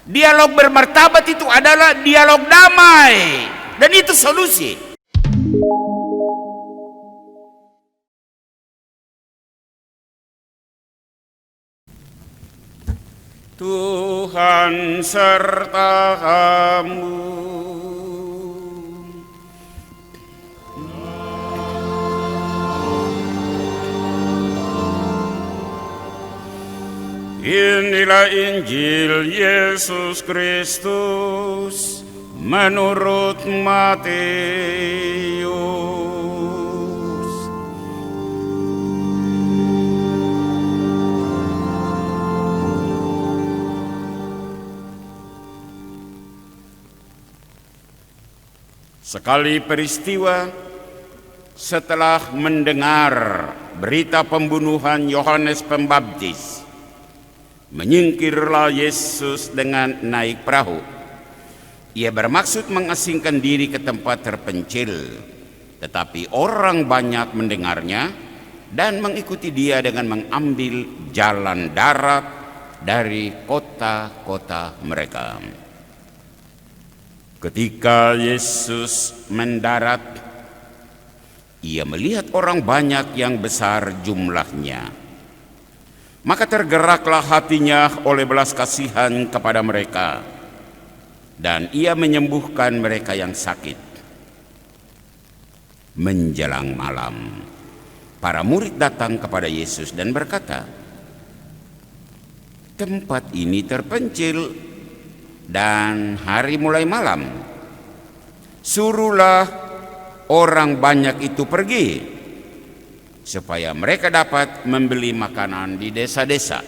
Dialog bermartabat itu adalah dialog damai, dan itu solusi. Tuhan serta kamu. Inilah Injil Yesus Kristus menurut Matius. Sekali peristiwa setelah mendengar berita pembunuhan Yohanes Pembaptis, menyingkirlah Yesus dengan naik perahu. Ia bermaksud mengasingkan diri ke tempat terpencil, tetapi orang banyak mendengarnya dan mengikuti dia dengan mengambil jalan darat dari kota-kota mereka. Ketika Yesus mendarat, ia melihat orang banyak yang besar jumlahnya. Maka tergeraklah hatinya oleh belas kasihan kepada mereka, dan ia menyembuhkan mereka yang sakit. Menjelang malam, para murid datang kepada Yesus dan berkata, "Tempat ini terpencil dan hari mulai malam. Suruhlah orang banyak itu pergi, supaya mereka dapat membeli makanan di desa-desa."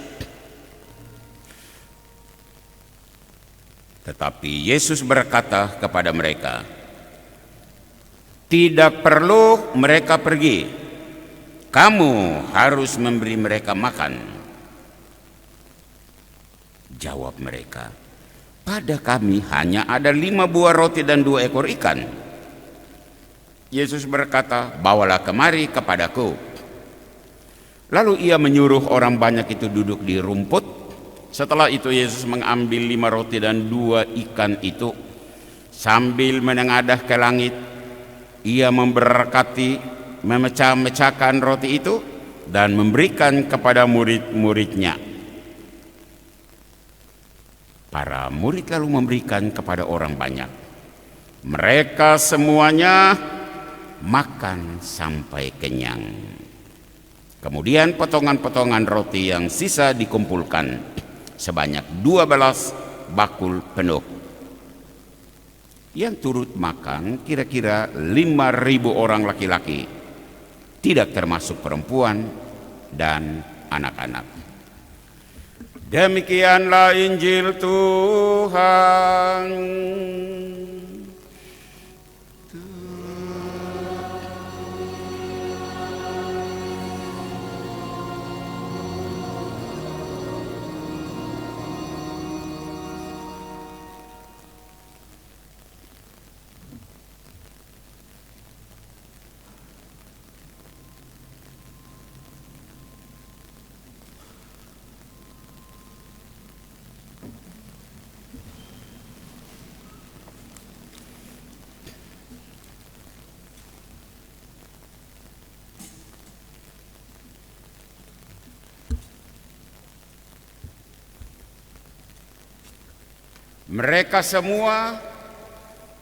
Tetapi Yesus berkata kepada mereka, "Tidak perlu mereka pergi. Kamu harus memberi mereka makan." Jawab mereka, "Pada kami hanya ada 5 buah roti dan 2 ekor ikan." Yesus berkata, "Bawalah kemari kepadaku." Lalu ia menyuruh orang banyak itu duduk di rumput. Setelah itu Yesus mengambil 5 roti dan 2 ikan itu, sambil menengadah ke langit, ia memberkati, memecah-mecahkan roti itu dan memberikan kepada murid-muridnya. Para murid lalu memberikan kepada orang banyak. Mereka semuanya makan sampai kenyang. Kemudian potongan-potongan roti yang sisa dikumpulkan sebanyak 12 bakul penuh. Yang turut makan kira-kira 5.000 orang laki-laki, tidak termasuk perempuan dan anak-anak. Demikianlah Injil Tuhan. Mereka semua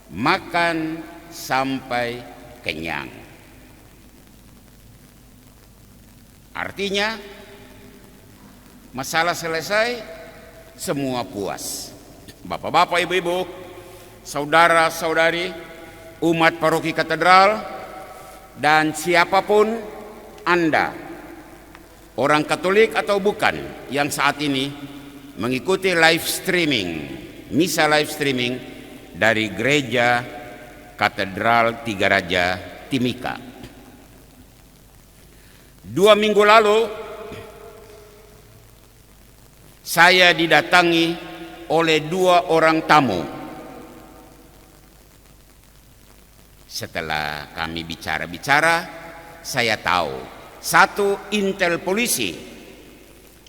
makan sampai kenyang. Artinya, masalah selesai, semua puas. Bapak-bapak, ibu-ibu, saudara-saudari, umat paroki katedral, dan siapapun Anda, orang Katolik atau bukan, yang saat ini mengikuti live streaming, misa live streaming dari Gereja Katedral Tiga Raja Timika. 2 minggu lalu saya didatangi oleh 2 orang tamu. Setelah kami bicara-bicara, saya tahu 1 intel polisi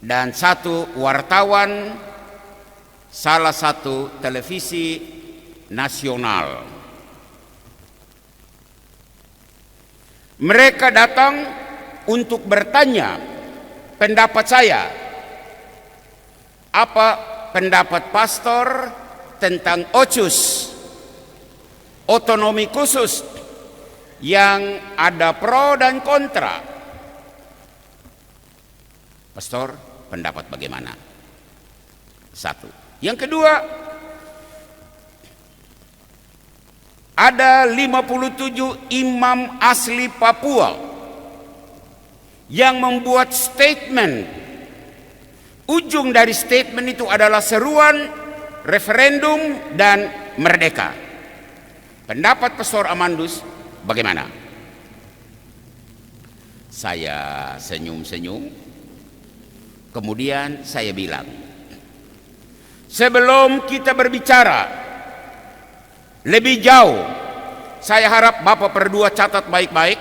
dan 1 wartawan salah satu televisi nasional. Mereka datang untuk bertanya pendapat saya. Apa pendapat pastor tentang OCUS, otonomi khusus, yang ada pro dan kontra? Pastor, pendapat bagaimana? Satu. Yang kedua, ada 57 imam asli Papua yang membuat statement. Ujung dari statement itu adalah seruan referendum dan merdeka. Pendapat Pastor Amandus bagaimana? Saya senyum-senyum. Kemudian saya bilang, sebelum kita berbicara lebih jauh, saya harap Bapak berdua catat baik-baik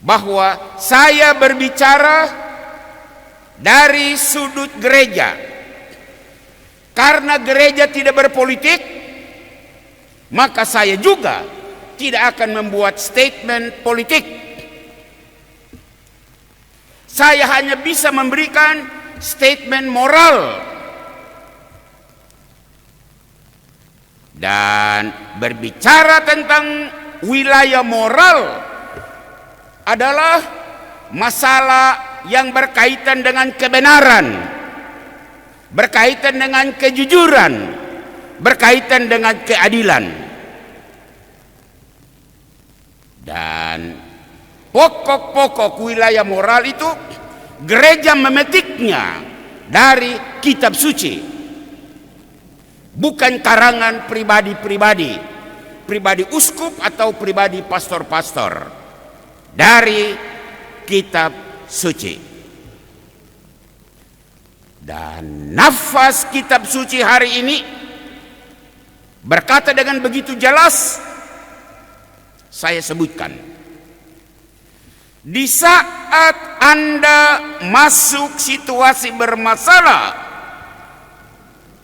bahwa saya berbicara dari sudut gereja. Karena gereja tidak berpolitik, maka saya juga tidak akan membuat statement politik. Saya hanya bisa memberikan statement moral. Dan berbicara tentang wilayah moral adalah masalah yang berkaitan dengan kebenaran, berkaitan dengan kejujuran, berkaitan dengan keadilan. Dan pokok-pokok wilayah moral itu gereja memetiknya dari kitab suci, bukan karangan pribadi-pribadi, pribadi uskup atau pribadi pastor-pastor, dari kitab suci. Dan nafas kitab suci hari ini berkata dengan begitu jelas, saya sebutkan, di saat Anda masuk situasi bermasalah,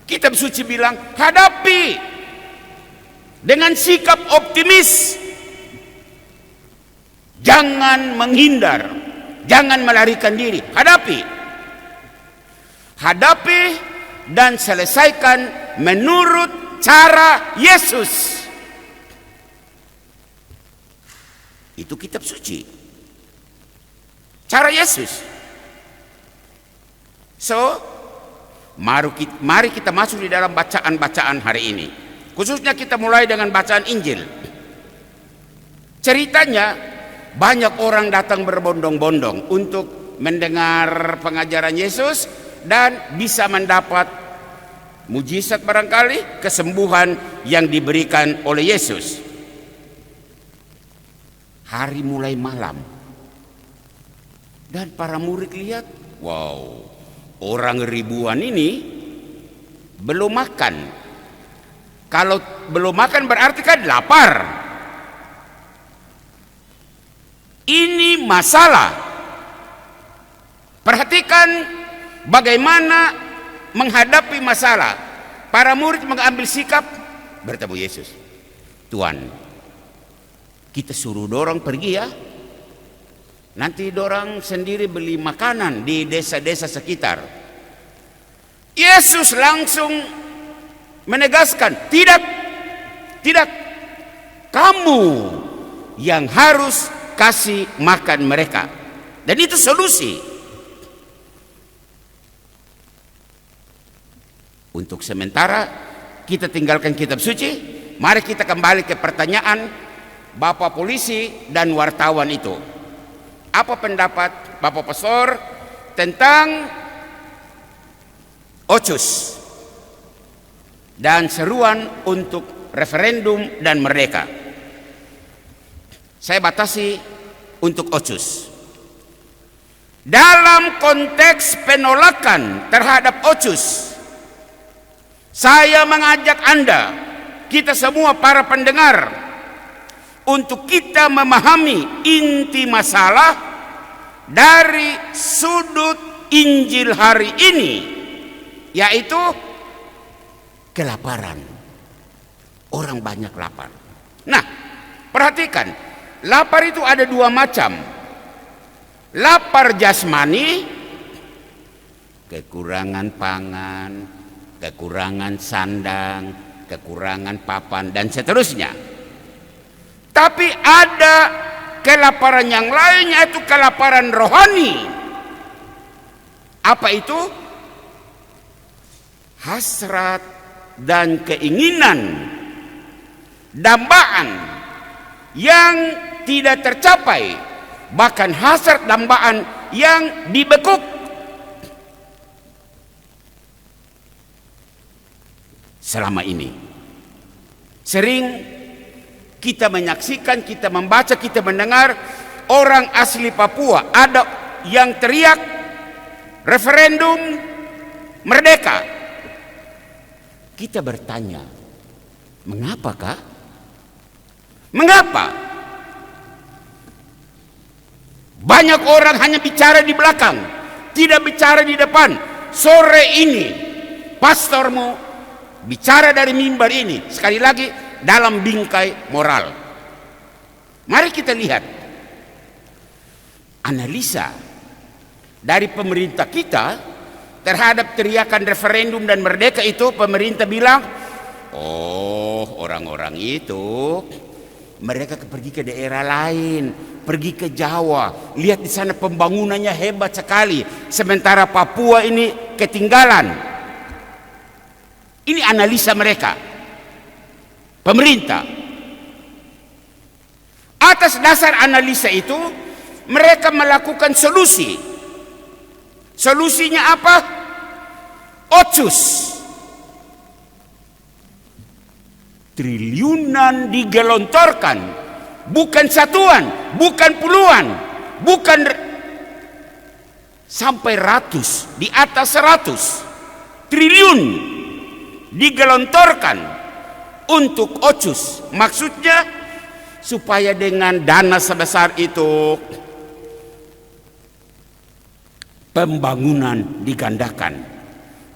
kitab suci bilang hadapi dengan sikap optimis, jangan menghindar, jangan melarikan diri. Hadapi dan selesaikan menurut cara Yesus. Itu kitab suci, cara Yesus. So, mari kita masuk di dalam bacaan-bacaan hari ini. Khususnya kita mulai dengan bacaan Injil. Ceritanya, banyak orang datang berbondong-bondong untuk mendengar pengajaran Yesus dan bisa mendapat mujizat, barangkali kesembuhan yang diberikan oleh Yesus. Hari mulai malam dan para murid lihat, wow, orang ribuan ini belum makan. Kalau belum makan berarti kan lapar. Ini masalah. Perhatikan bagaimana menghadapi masalah. Para murid mengambil sikap bertemu Yesus. Tuhan, kita suruh dorang pergi ya. Nanti dorang sendiri beli makanan di desa-desa sekitar. Yesus langsung menegaskan, tidak. Kamu yang harus kasih makan mereka. Dan itu solusi. Untuk sementara kita tinggalkan kitab suci. Mari kita kembali ke pertanyaan Bapak polisi dan wartawan itu. Apa pendapat Bapak Pastor tentang OCUS dan seruan untuk referendum dan merdeka? Saya batasi untuk OCUS. Dalam konteks penolakan terhadap OCUS, saya mengajak Anda, kita semua para pendengar, untuk kita memahami inti masalah dari sudut Injil hari ini yaitu kelaparan. Orang banyak lapar. Nah, perhatikan, lapar itu ada dua macam. Lapar jasmani, kekurangan pangan, kekurangan sandang, kekurangan papan, dan seterusnya. Tapi ada kelaparan yang lain, yaitu kelaparan rohani. Apa itu? Hasrat dan keinginan, dambaan yang tidak tercapai, bahkan hasrat dambaan yang dibekuk. Selama ini sering kita menyaksikan, kita membaca, kita mendengar orang asli Papua ada yang teriak referendum merdeka. Kita bertanya, mengapakah? Mengapa? Banyak orang hanya bicara di belakang, tidak bicara di depan. Sore ini pastormu bicara dari mimbar ini, sekali lagi dalam bingkai moral. Mari kita lihat analisa dari pemerintah kita terhadap teriakan referendum dan merdeka itu. Pemerintah bilang, oh, orang-orang itu mereka pergi ke daerah lain, pergi ke Jawa, lihat di sana pembangunannya hebat sekali, sementara Papua ini ketinggalan. Ini analisa mereka, pemerintah. Atas dasar analisa itu, mereka melakukan solusi. Solusinya apa? Otsus. Triliunan digelontorkan, bukan satuan, bukan puluhan, bukan sampai ratus, di atas 100 triliun digelontorkan untuk otsus. Maksudnya supaya dengan dana sebesar itu pembangunan digandakan,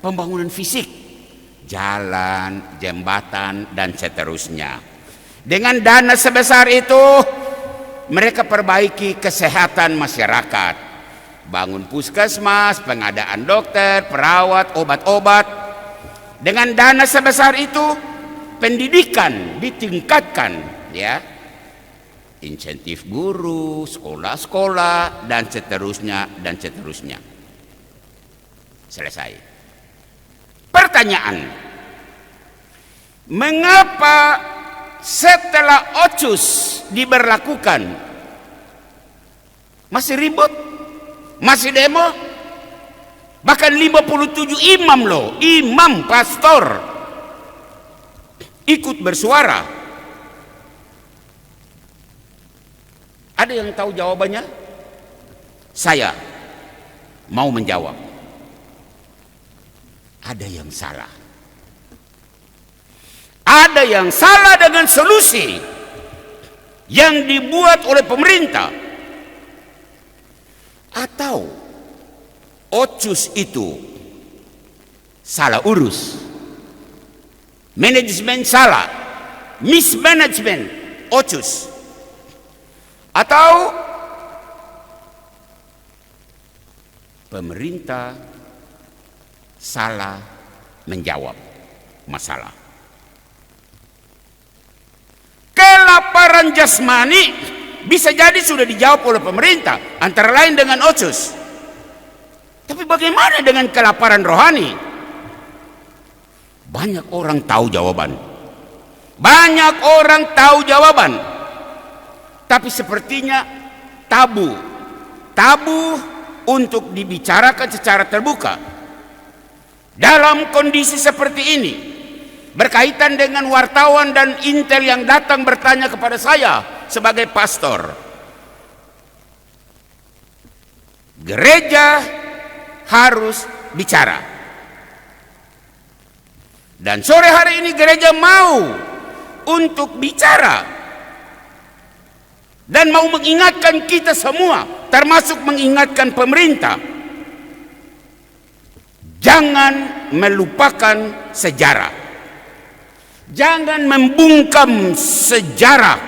pembangunan fisik, jalan, jembatan, dan seterusnya. Dengan dana sebesar itu mereka perbaiki kesehatan masyarakat, bangun puskesmas, pengadaan dokter, perawat, obat-obat. Dengan dana sebesar itu pendidikan ditingkatkan, ya, insentif guru, sekolah-sekolah, dan seterusnya dan seterusnya. Selesai. Pertanyaan, mengapa setelah otsus diberlakukan masih ribut, masih demo? Bahkan 57 imam loh, imam pastor ikut bersuara. Ada yang tahu jawabannya? Saya mau menjawab. Ada yang salah. Ada yang salah dengan solusi yang dibuat oleh pemerintah. Atau otsus itu salah urus, manajemen salah, mismanagement otsus, atau pemerintah salah menjawab masalah. Kelaparan jasmani bisa jadi sudah dijawab oleh pemerintah, antara lain dengan otsus. Tapi bagaimana dengan kelaparan rohani? Banyak orang tahu jawaban. Banyak orang tahu jawaban. Tapi sepertinya tabu. Tabu untuk dibicarakan secara terbuka. Dalam kondisi seperti ini, berkaitan dengan wartawan dan intel yang datang bertanya kepada saya sebagai pastor, gereja harus bicara. Dan sore hari ini gereja mau untuk bicara dan mau mengingatkan kita semua, termasuk mengingatkan pemerintah, jangan melupakan sejarah. Jangan membungkam sejarah.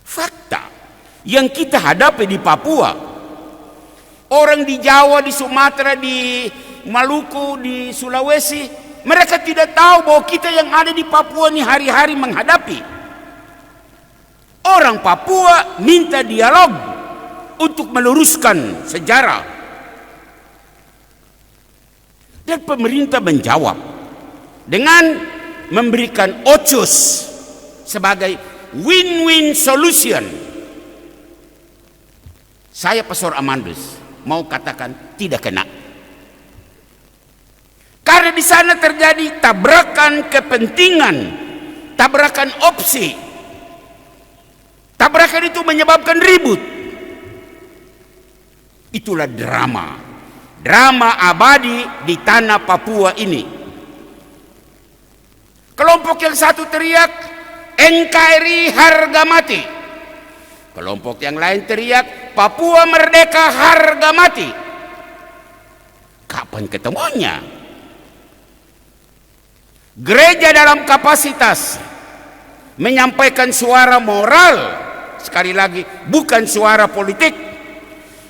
Fakta yang kita hadapi di Papua, orang di Jawa, di Sumatera, di Maluku, di Sulawesi, mereka tidak tahu bahwa kita yang ada di Papua ini hari-hari menghadapi. Orang Papua minta dialog untuk meluruskan sejarah. Dan pemerintah menjawab dengan memberikan OCUS sebagai win-win solution. Saya Pastor Amandus mau katakan tidak kena. Karena di sana terjadi tabrakan kepentingan, tabrakan opsi. Tabrakan itu menyebabkan ribut. Itulah drama. Drama abadi di tanah Papua ini. Kelompok yang satu teriak, NKRI harga mati. Kelompok yang lain teriak, Papua merdeka harga mati. Kapan ketemunya? Gereja dalam kapasitas menyampaikan suara moral, sekali lagi bukan suara politik.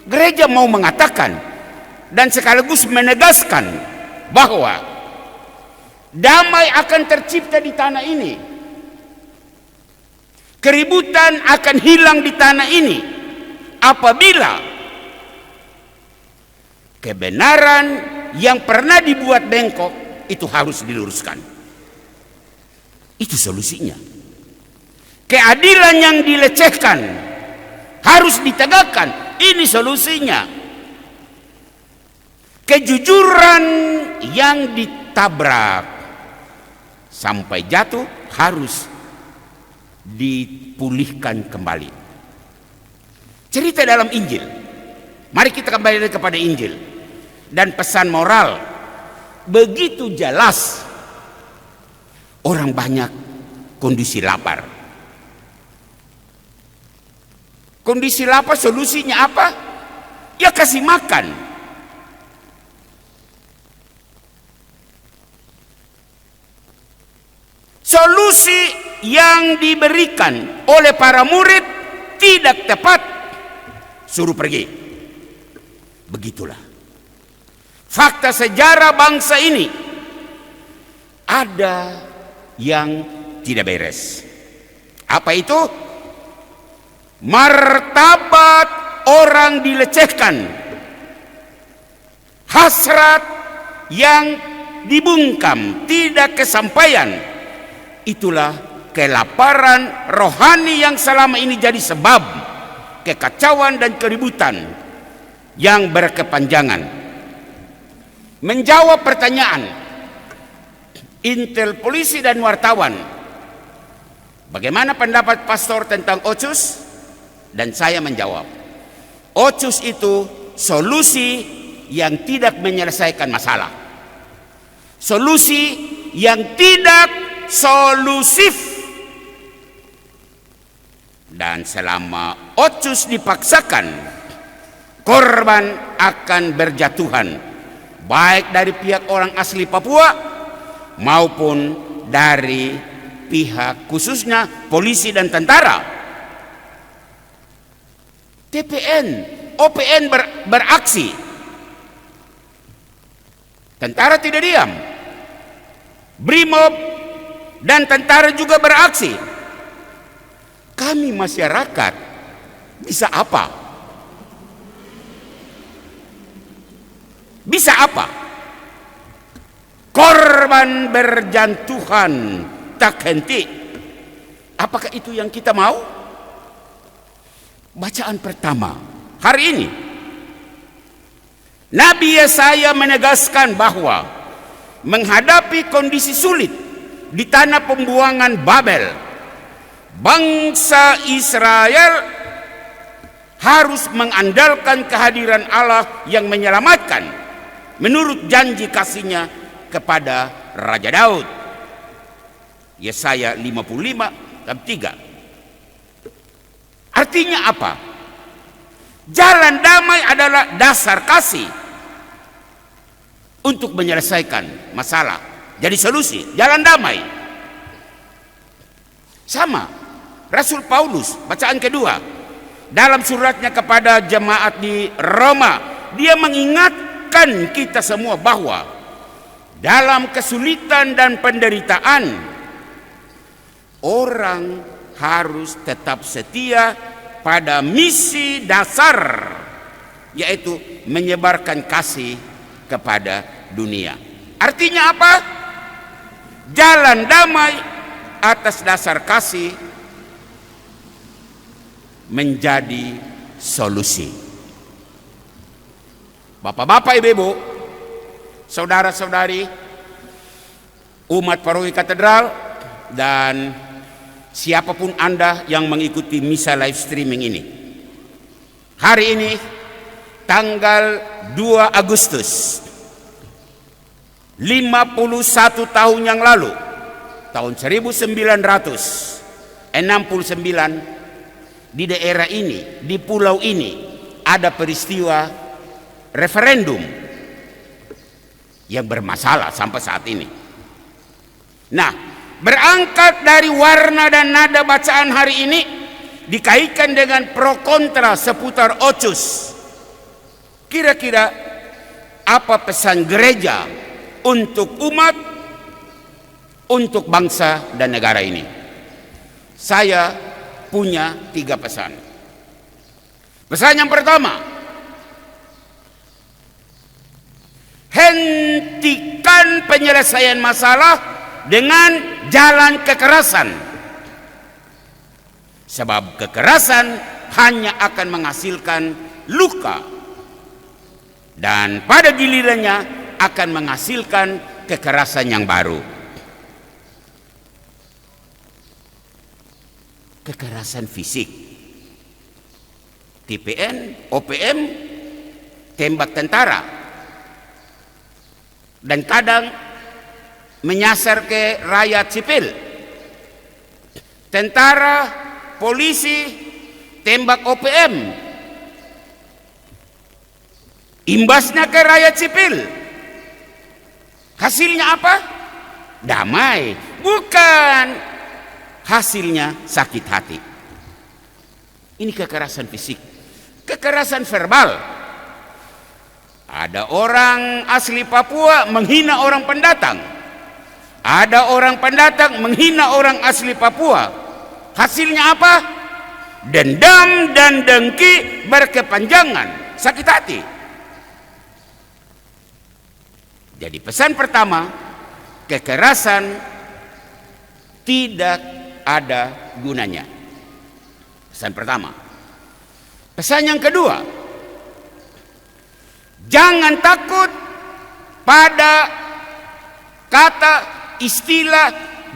Gereja mau mengatakan dan sekaligus menegaskan bahwa damai akan tercipta di tanah ini. Keributan akan hilang di tanah ini apabila kebenaran yang pernah dibuat bengkok itu harus diluruskan. Itu solusinya. Keadilan yang dilecehkan harus ditegakkan. Ini solusinya. Kejujuran yang ditabrak sampai jatuh harus dipulihkan kembali. Cerita dalam Injil. Mari kita kembali kepada Injil. Dan pesan moral begitu jelas. Orang banyak kondisi lapar. Kondisi lapar solusinya apa? Ya kasih makan. Solusi yang diberikan oleh para murid tidak tepat. Suruh pergi. Begitulah. Fakta sejarah bangsa ini ada yang tidak beres. Apa itu? Martabat orang dilecehkan. Hasrat yang dibungkam, tidak kesampaian. Itulah kelaparan rohani yang selama ini jadi sebab kekacauan dan keributan yang berkepanjangan. Menjawab pertanyaan intel polisi dan wartawan, bagaimana pendapat pastor tentang OCUS? Dan saya menjawab, OCUS itu solusi yang tidak menyelesaikan masalah. Solusi yang tidak solusif. Dan selama OCUS dipaksakan, korban akan berjatuhan, baik dari pihak orang asli Papua maupun dari pihak khususnya polisi dan tentara. TPN, OPN beraksi. Tentara tidak diam. Brimob dan tentara juga beraksi. Kami masyarakat bisa apa? Bisa apa? Korban berjantuhan tak henti. Apakah itu yang kita mau? Bacaan pertama hari ini, Nabi Yesaya menegaskan bahwa menghadapi kondisi sulit di tanah pembuangan Babel, bangsa Israel harus mengandalkan kehadiran Allah yang menyelamatkan menurut janji kasihnya kepada Raja Daud. Yesaya 55:3. Artinya apa? Jalan damai adalah dasar kasih. untuk menyelesaikan masalah. Jadi solusi, jalan damai. Sama Rasul Paulus, bacaan kedua, dalam suratnya kepada jemaat di Roma, dia mengingatkan kita semua bahwa dalam kesulitan dan penderitaan, orang harus tetap setia pada misi dasar, yaitu menyebarkan kasih kepada dunia. Artinya apa? Jalan damai atas dasar kasih menjadi solusi. Bapak-bapak, ibu-ibu, saudara-saudari, umat paroki katedral, dan siapapun Anda yang mengikuti misa live streaming ini. Hari ini tanggal 2 Agustus 51 tahun yang lalu, tahun 1969, di daerah ini, di pulau ini, ada peristiwa referendum yang bermasalah sampai saat ini. Nah, berangkat dari warna dan nada bacaan hari ini, dikaitkan dengan pro kontra seputar OCUS. Kira-kira apa pesan gereja untuk umat, untuk bangsa dan negara ini? Saya punya 3 pesan. Pesan yang pertama, hentikan penyelesaian masalah dengan jalan kekerasan. Sebab kekerasan hanya akan menghasilkan luka, dan pada gilirannya akan menghasilkan kekerasan yang baru. Kekerasan fisik, TPN, OPM, tembak tentara, dan kadang menyasar ke rakyat sipil. Tentara, polisi, tembak OPM, imbasnya ke rakyat sipil. Hasilnya apa? Damai. Bukan, hasilnya sakit hati. Ini kekerasan fisik. Kekerasan verbal, ada orang asli Papua menghina orang pendatang, ada orang pendatang menghina orang asli Papua. Hasilnya apa? Dendam dan dengki berkepanjangan, sakit hati. Jadi pesan pertama, kekerasan tidak ada gunanya. Pesan pertama. Pesan yang kedua, jangan takut pada kata istilah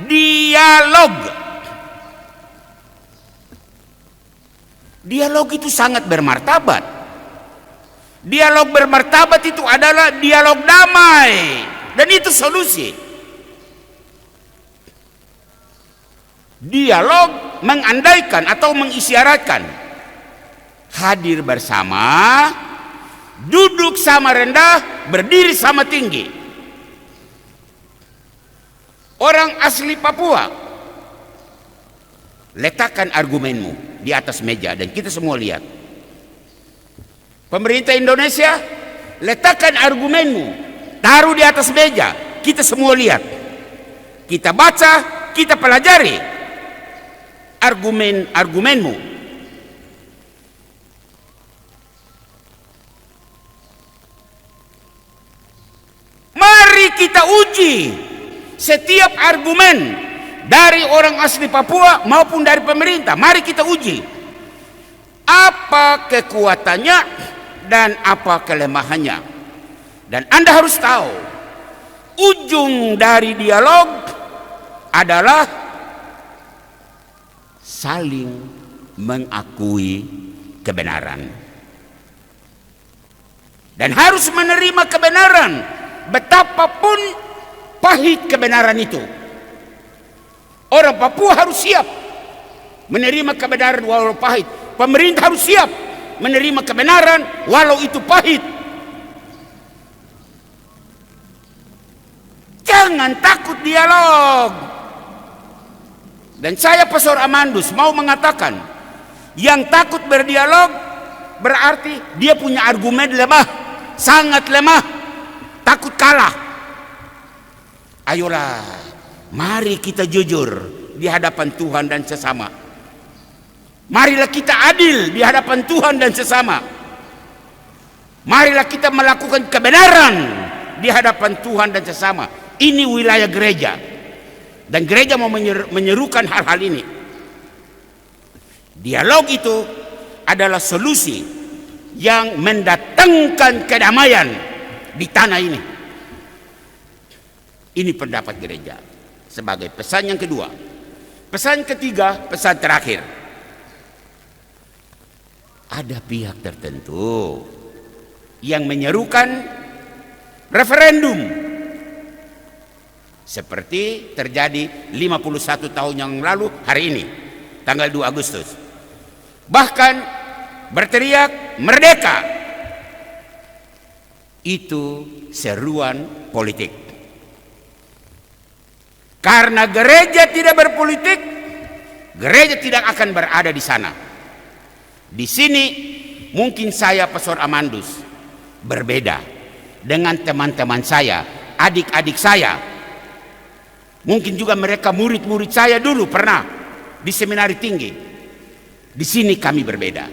dialog. Dialog itu sangat bermartabat. Dialog bermartabat itu adalah dialog damai, dan itu solusi. Dialog mengandaikan atau mengisyaratkan hadir bersama, duduk sama rendah, berdiri sama tinggi. Orang asli Papua, letakkan argumenmu di atas meja dan kita semua lihat. Pemerintah Indonesia, letakkan argumenmu, taruh di atas meja, kita semua lihat. Kita baca, kita pelajari argumenmu. Mari kita uji setiap argumen dari orang asli Papua maupun dari pemerintah. Mari kita uji apa kekuatannya dan apa kelemahannya. Dan Anda harus tahu, ujung dari dialog adalah saling mengakui kebenaran. Dan harus menerima kebenaran, betapapun pahit kebenaran itu. Orang Papua harus siap menerima kebenaran walau pahit. Pemerintah harus siap menerima kebenaran walau itu pahit. Jangan takut dialog. Dan saya Pastor Amandus mau mengatakan, yang takut berdialog berarti dia punya argumen lemah, sangat lemah, takut kalah. Ayolah, mari kita jujur di hadapan Tuhan dan sesama. Marilah kita adil di hadapan Tuhan dan sesama. Marilah kita melakukan kebenaran di hadapan Tuhan dan sesama. Ini wilayah gereja. Dan gereja mau menyerukan hal-hal ini. Dialog itu adalah solusi yang mendatangkan kedamaian di tanah ini. Ini pendapat gereja sebagai pesan yang kedua. Pesan ketiga, pesan terakhir. Ada pihak tertentu yang menyerukan referendum seperti terjadi 51 tahun yang lalu hari ini, tanggal 2 Agustus. Bahkan berteriak merdeka. Itu seruan politik. Karena gereja tidak berpolitik, gereja tidak akan berada di sana. Di sini mungkin saya Pastor Amandus berbeda dengan teman-teman saya, adik-adik saya. Mungkin juga mereka murid-murid saya dulu pernah di seminari tinggi. Di sini kami berbeda.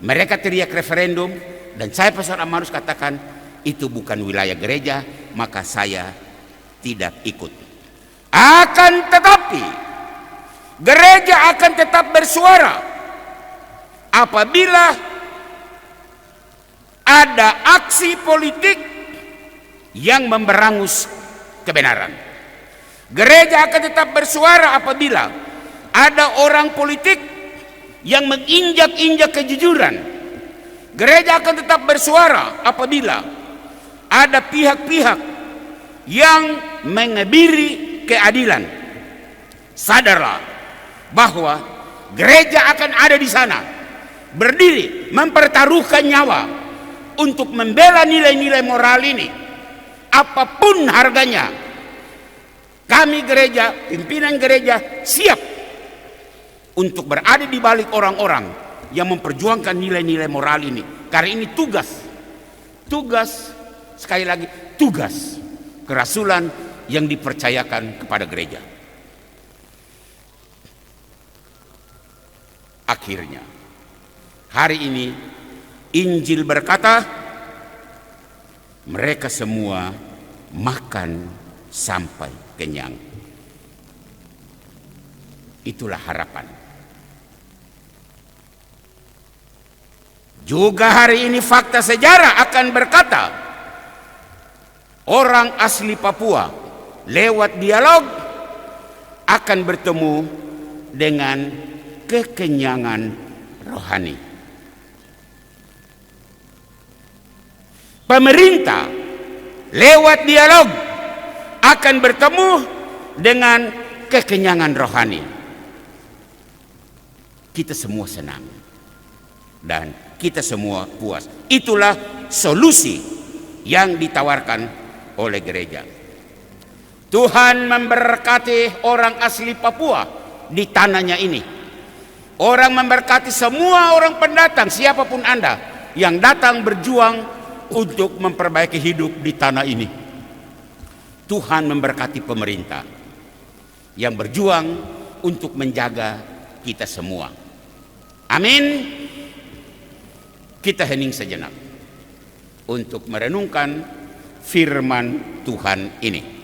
Mereka teriak referendum dan saya Pastor Amandus katakan itu bukan wilayah gereja, maka saya tidak ikut. Akan tetapi gereja akan tetap bersuara apabila ada aksi politik yang memberangus kebenaran. Gereja akan tetap bersuara apabila ada orang politik yang menginjak-injak kejujuran. Gereja akan tetap bersuara apabila ada pihak-pihak yang mengebiri keadilan. Sadarlah bahwa gereja akan ada di sana, berdiri mempertaruhkan nyawa untuk membela nilai-nilai moral ini apapun harganya. Kami gereja, pimpinan gereja siap untuk berada di balik orang-orang yang memperjuangkan nilai-nilai moral ini. Karena ini tugas, sekali lagi tugas kerasulan yang dipercayakan kepada gereja. Akhirnya hari ini Injil berkata mereka semua makan sampai kenyang. Itulah harapan. Juga hari ini fakta sejarah akan berkata orang asli Papua lewat dialog akan bertemu dengan kekenyangan rohani. Pemerintah lewat dialog akan bertemu dengan kekenyangan rohani. Kita semua senang dan kita semua puas. Itulah solusi yang ditawarkan oleh gereja. Tuhan memberkati orang asli Papua di tanahnya ini. Orang memberkati semua orang pendatang, siapapun Anda yang datang berjuang untuk memperbaiki hidup di tanah ini. Tuhan memberkati pemerintah yang berjuang untuk menjaga kita semua. Amin. Kita hening sejenak untuk merenungkan firman Tuhan ini.